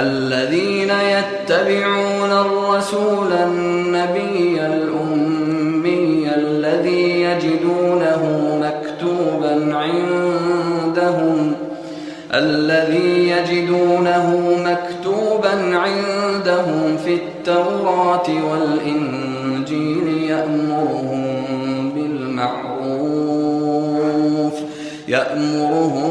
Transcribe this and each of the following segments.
الذين يتبعون الرسول النبي الأمي الذي يجدونه مكتوبا عندهم في التوراة والإنجيل يأمرهم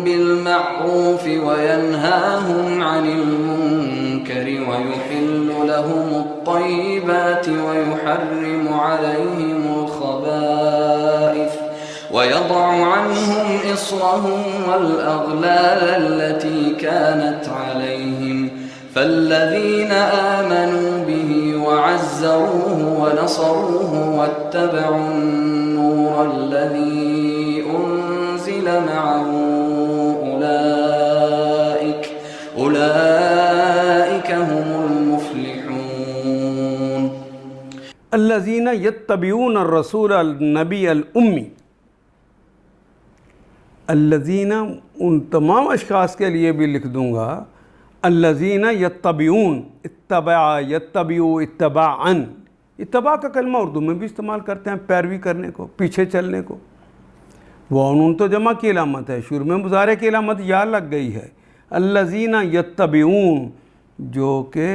بالمعروف وينهاهم عن المنكر ويحل لهم الطيبات ويحرم عليهم الخبائث ويضع عنهم إصرهم والأغلال التي كانت عليهم فالذين آمنوا به وعزروه ونصروه واتبعوا النور الذي أنزل معه أولئك هم المفلحون. الذين يتبعون الرسول النبی الأمی. الذین ان تمام اشخاص کے لیے بھی لکھ دوں گا. الذین یتبعون، اتبع یتبعو اتباعا. اتباع کا کلمہ اردو میں بھی استعمال کرتے ہیں پیروی کرنے کو، پیچھے چلنے کو. وہ ان تو جمع کی علامت ہے، شروع میں مضارع کی علامت یا لگ گئی ہے. الذین یتبعون، جو کہ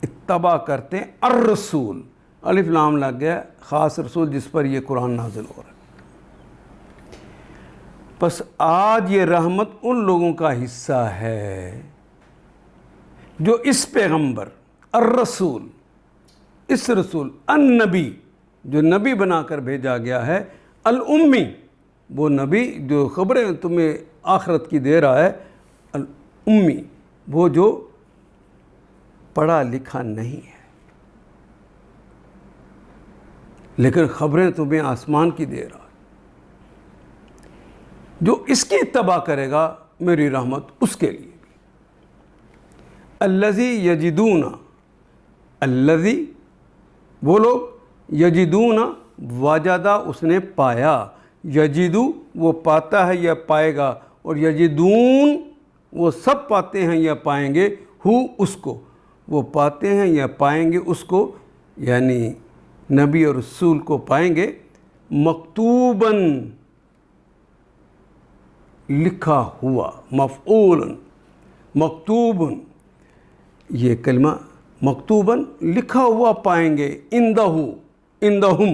اتباع کرتے ہیں الرسول، الف لام لگ گیا، خاص رسول جس پر یہ قرآن نازل ہو رہا ہے. پس آج یہ رحمت ان لوگوں کا حصہ ہے جو اس پیغمبر الرسول، اس رسول النبی، جو نبی بنا کر بھیجا گیا ہے، الامی، وہ نبی جو خبریں تمہیں آخرت کی دے رہا ہے، الامی، وہ جو پڑھا لکھا نہیں ہے لیکن خبریں تمہیں آسمان کی دے رہا ہے. جو اس کی اتباع کرے گا میری رحمت اس کے لیے بھی. الذی یجدون، الذی وہ لوگ، یجدون وجدہ اس نے پایا، یجدو وہ پاتا ہے یا پائے گا، اور یجدون وہ سب پاتے ہیں یا پائیں گے، ہو اس کو، وہ پاتے ہیں یا پائیں گے اس کو، یعنی نبی اور رسول کو پائیں گے، مکتوباً لکھا ہوا، مفعول، مکتوباً، یہ کلمہ مکتوباً لکھا ہوا پائیں گے، اندہو، اندہم،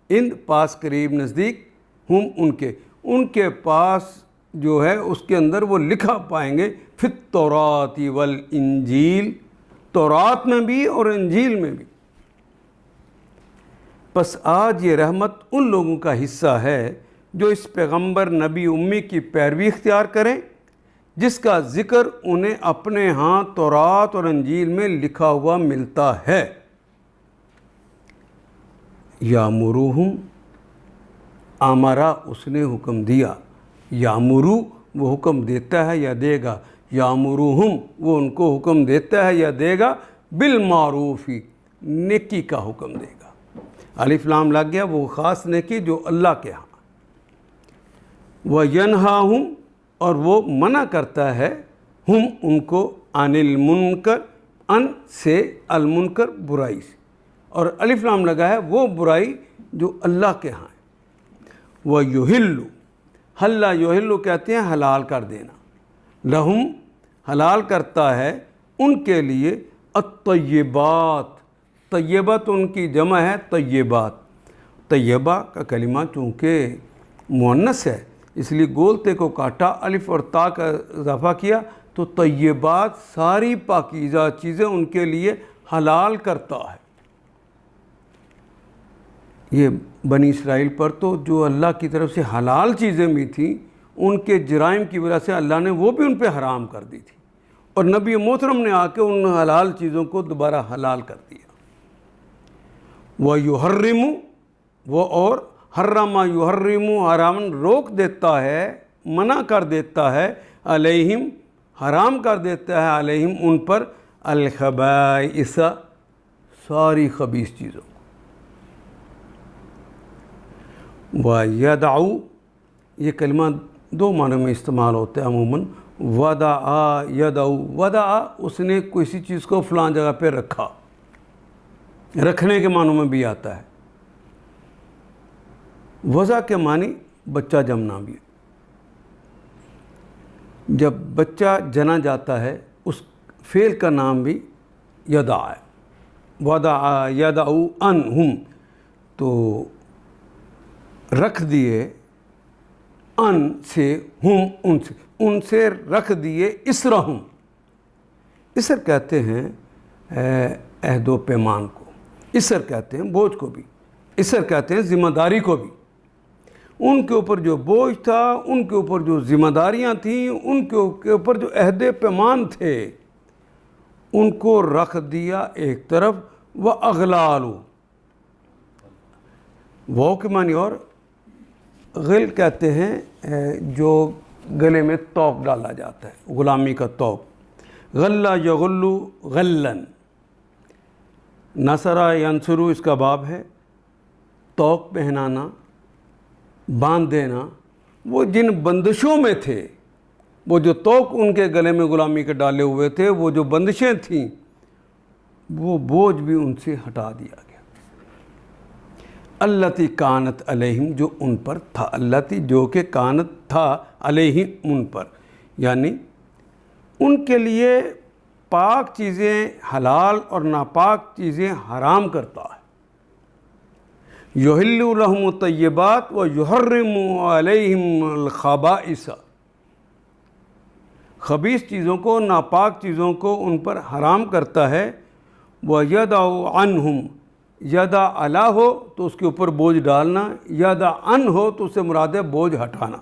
اند پاس قریب نزدیک، ہم ان کے پاس جو ہے اس کے اندر وہ لکھا پائیں گے، فی التوراۃ والانجیل، تورات میں بھی اور انجیل میں بھی. پس آج یہ رحمت ان لوگوں کا حصہ ہے جو اس پیغمبر نبی امی کی پیروی اختیار کریں جس کا ذکر انہیں اپنے ہاں تورات اور انجیل میں لکھا ہوا ملتا ہے. یامروہم، آمرا اس نے حکم دیا، یامرو وہ حکم دیتا ہے یا دے گا، یامروہم وہ ان کو حکم دیتا ہے یا دے گا، بالمعروفی نیکی کا حکم دے گا. الف لام لگ گیا، وہ خاص نیکی جو اللہ کے ہاں. وَيَنْهَاهُمْ، اور وہ منع کرتا ہے، ہم ان کو، عن المنکر، ان سے، المنکر برائی سے، اور الف لام لگا ہے وہ برائی جو اللہ کے ہاں ہے. وَيُحِلُّ، حلّ یحلُّ کہتے ہیں حلال کر دینا، لہم حلال کرتا ہے ان کے لیے، الطیبات، طیبت ان کی جمع ہے طیبات. طیبہ کا کلمہ چونکہ مؤنث ہے اس لیے گولتے کو کاٹا، الف اور تا کا اضافہ کیا، تو طیبات ساری پاکیزہ چیزیں ان کے لیے حلال کرتا ہے. یہ بنی اسرائیل پر تو جو اللہ کی طرف سے حلال چیزیں بھی تھیں ان کے جرائم کی وجہ سے اللہ نے وہ بھی ان پہ حرام کر دی تھی، اور نبی محترم نے آ کے ان حلال چیزوں کو دوبارہ حلال کر دیا. وَيُحَرِّمُ، وہ اور حرم یحرم، حرام روک دیتا ہے، منع کر دیتا ہے، علیہم حرام کر دیتا ہے، علیہم ان پر، الخبائث ساری خبیث چیزوں کو. وَيَدْعُ، یہ کلمہ دو معنوں میں استعمال ہوتا ہے عموماً. وضع یدعو، وضع اس نے کسی چیز کو فلاں جگہ پہ رکھا، رکھنے کے معنوں میں بھی آتا ہے۔ وضع کے معنی بچہ جمنا بھی ہے، جب بچہ جنا جاتا ہے اس فعل کا نام بھی یدع ہے۔ وضع یدعو عنہم، تو رکھ دیے، ان سے، ہم ان سے رکھ دیے، اسرہم، اسر کہتے ہیں عہد و پیمان کو، اسر کہتے ہیں بوجھ کو بھی، اسر کہتے ہیں ذمہ داری کو بھی۔ ان کے اوپر جو بوجھ تھا، ان کے اوپر جو ذمہ داریاں تھیں، ان کے اوپر جو عہد پیمان تھے، ان کو رکھ دیا ایک طرف۔ وَأَغْلَالُ، وہ کے معنی، اور غل کہتے ہیں جو گلے میں توق ڈالا جاتا ہے، غلامی کا توق۔ غلّ یغلّ غلًّا، نصرہ ینصرو اس کا باب ہے۔ توق پہنانا، باندھ دینا، وہ جن بندشوں میں تھے، وہ جو توق ان کے گلے میں غلامی کے ڈالے ہوئے تھے، وہ جو بندشیں تھیں، وہ بوجھ بھی ان سے ہٹا دیا گیا۔ اللتی کانت علیہم، جو ان پر تھا، اللتی جو کہ کانت تھا، علیہم ان پر، یعنی ان کے لیے پاک چیزیں حلال اور ناپاک چیزیں حرام کرتا ہے۔ یحل لہم الطیبات ویحرم علیہم الخبائث، خبیث چیزوں کو، ناپاک چیزوں کو ان پر حرام کرتا ہے۔ وَيَدَعُ عَنْهُمْ، یدا علی ہو تو اس کے اوپر بوجھ ڈالنا، یدا ان ہو تو اس سے مراد ہے بوجھ ہٹانا،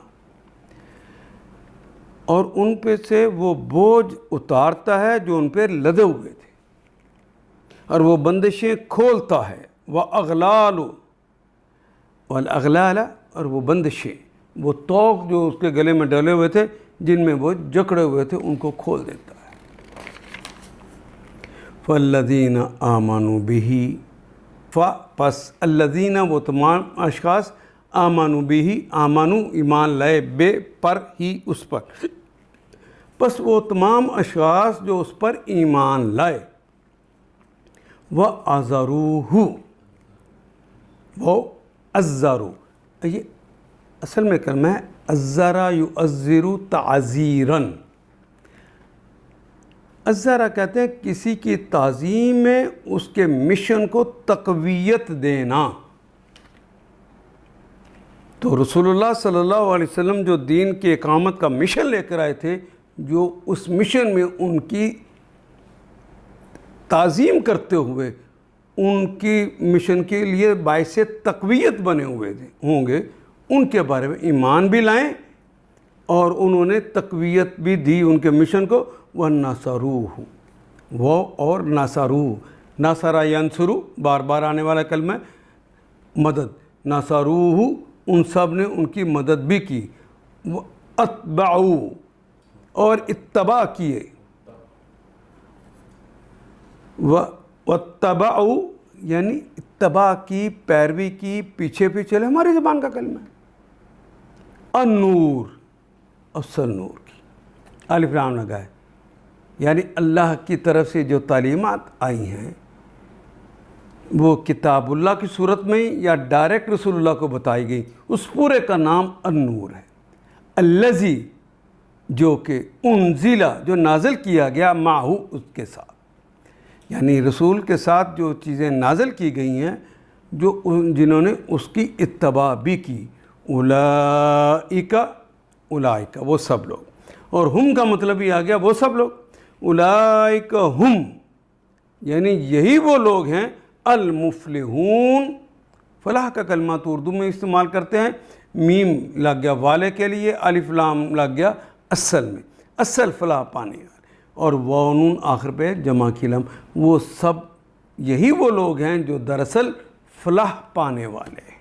اور ان پہ سے وہ بوجھ اتارتا ہے جو ان پہ لدے ہوئے تھے، اور وہ بندشیں کھولتا ہے۔ وَأَغْلَالُ، وَالْأَغْلَالَ، اور وہ بندشیں، وہ توق جو اس کے گلے میں ڈلے ہوئے تھے، جن میں وہ جکڑے ہوئے تھے، ان کو کھول دیتا ہے۔ فَالَّذِينَ آمَنُوا بِهِ، پس الذین، وہ تمام اشخاص، آمنوا بِهِ، آمنوا ایمان لائے، بے پر ہی اس پر، پس وہ تمام اشخاص جو اس پر ایمان لائے۔ وَعَزَرُوهُ، وہ عزروا، یہ اصل میں کلمہ ہے عزرا یعزر تعزیراً۔ عزرا کہتے ہیں کسی کی تعظیم میں اس کے مشن کو تقویت دینا۔ تو رسول اللہ صلی اللہ علیہ وسلم جو دین کی اقامت کا مشن لے کر آئے تھے، جو اس مشن میں ان کی تعظیم کرتے ہوئے ان کی مشن کے لیے باعث تقویت بنے ہوئے ہوں گے، ان کے بارے میں ایمان بھی لائیں اور انہوں نے تقویت بھی دی ان کے مشن کو۔ وَنَصَرُوهُ، وہ اور نَصَرُوهُ، نَصَرَ يَنصُرُ بار بار آنے والا کلمہ ہے، مدد، نَصَرُوهُ، ان سب نے ان کی مدد بھی کی۔ وَأَتْبَعُوا، اور اتباع کیے، وَاتَّبَعُوا یعنی اتباع کی، پیروی کی، پیچھے پہ چلے، ہماری زبان کا کلمہ ہے۔ النور، اصل نور کی، الف لام لگا ہے، یعنی اللہ کی طرف سے جو تعلیمات آئی ہیں وہ کتاب اللہ کی صورت میں یا ڈائریکٹ رسول اللہ کو بتائی گئی، اس پورے کا نام النور ہے۔ الذی، جو کہ انزلہ، جو نازل کیا گیا، معہو، اس کے ساتھ، یعنی رسول کے ساتھ جو چیزیں نازل کی گئی ہیں، جو جنہوں نے اس کی اتباع بھی کی، اولئک، اولئک وہ سب لوگ، اور ہم کا مطلب ہی آ گیا وہ سب لوگ، اولئک ہم، یعنی یہی وہ لوگ ہیں، المفلحون، فلاح کا کلمہ تو اردو میں استعمال کرتے ہیں، میم لگ گیا والے کے لیے، الف لام لگ گیا اصل میں، اصل فلاح پانے والے، اور واو نون آخر پہ جمع کی لام، وہ سب یہی وہ لوگ ہیں جو دراصل فلاح پانے والے ہیں،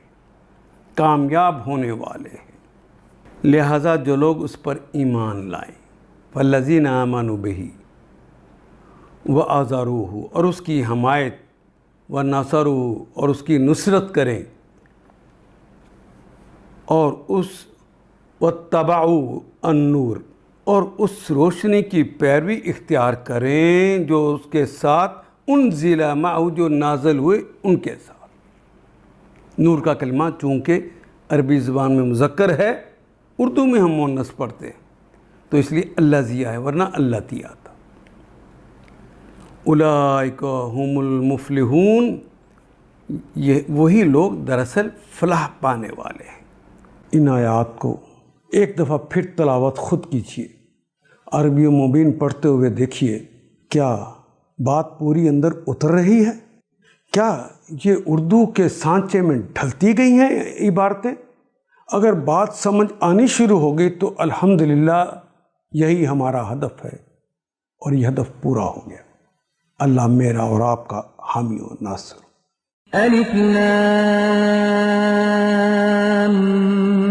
کامیاب ہونے والے ہیں۔ لہٰذا جو لوگ اس پر ایمان لائیں، فالذین آمنوا بہ وآزروہ، اور اس کی حمایت، ونصروہ، اور اس کی نصرت کریں، اور اس واتبعوا النور، اور اس روشنی کی پیروی اختیار کریں جو اس کے ساتھ انزل معہ جو نازل ہوئے ان کے ساتھ۔ نور کا کلمہ چونکہ عربی زبان میں مذکر ہے، اردو میں ہم مؤنث پڑھتے ہیں تو اس لیے الذی ہے، ورنہ اللتی آتا۔ اولئک هم المفلحون، یہ وہی لوگ دراصل فلاح پانے والے ہیں۔ ان آیات کو ایک دفعہ پھر تلاوت خود کیجیے، عربی مبین پڑھتے ہوئے دیکھیے کیا بات پوری اندر اتر رہی ہے؟ کیا یہ اردو کے سانچے میں ڈھلتی گئی ہیں عبارتیں؟ اگر بات سمجھ آنی شروع ہو گئی تو الحمدللہ یہی ہمارا ہدف ہے اور یہ ہدف پورا ہو گیا۔ اللہ میرا اور آپ کا حامی و ناصر۔ الف لام